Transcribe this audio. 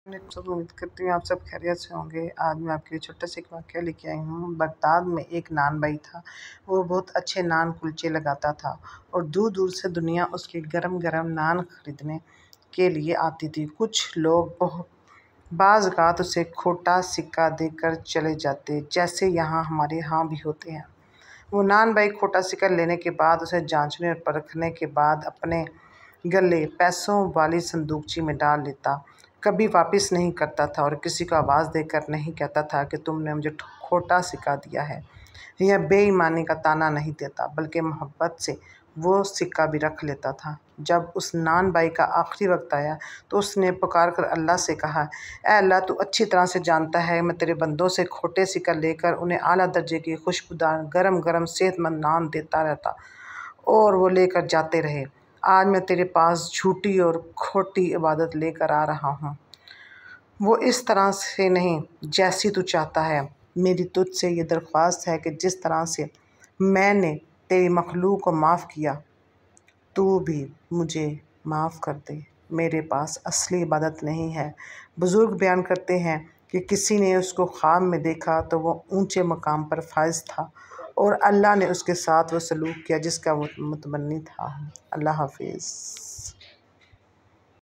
सब उम्मीद करती हूँ आप सब खैरियत से होंगे। आज मैं आपके लिए छोटा सा एक वाक़या लेके आई हूँ। बगदाद में एक नान भाई था। वो बहुत अच्छे नान कुलचे लगाता था और दूर दूर से दुनिया उसके गरम गरम नान ख़रीदने के लिए आती थी। कुछ लोग बाज़ औक़ात उसे खोटा सिक्का देकर चले जाते, जैसे हमारे यहाँ भी होते हैं। वो नान भाई खोटा सिक्का लेने के बाद उसे जाँचने और परखने के बाद अपने गले पैसों वाली संदूकची में डाल लेता। कभी वापस नहीं करता था और किसी को आवाज़ देकर नहीं कहता था कि तुमने मुझे खोटा सिक्का दिया है। यह बेईमानी का ताना नहीं देता, बल्कि मोहब्बत से वो सिक्का भी रख लेता था। जब उस नान भाई का आखिरी वक्त आया तो उसने पुकार कर अल्लाह से कहा, ऐ अल्लाह, तू अच्छी तरह से जानता है मैं तेरे बंदों से खोटे सिक्का लेकर उन्हें आला दर्जे की खुशबूदार गरम गरम सेहतमंद नान देता रहता और वो लेकर जाते रहे। आज मैं तेरे पास झूठी और खोटी इबादत लेकर आ रहा हूँ, वो इस तरह से नहीं जैसी तू चाहता है। मेरी तुझसे ये दरख्वास्त है कि जिस तरह से मैंने तेरी मखलूक को माफ़ किया, तू भी मुझे माफ़ कर दे। मेरे पास असली इबादत नहीं है। बुज़ुर्ग बयान करते हैं कि किसी ने उसको ख्वाब में देखा तो वो ऊंचे मकाम पर फाइज़ था और अल्लाह ने उसके साथ वो सलूक किया जिसका वो मुतमन्नी था। अल्लाह हाफिज़।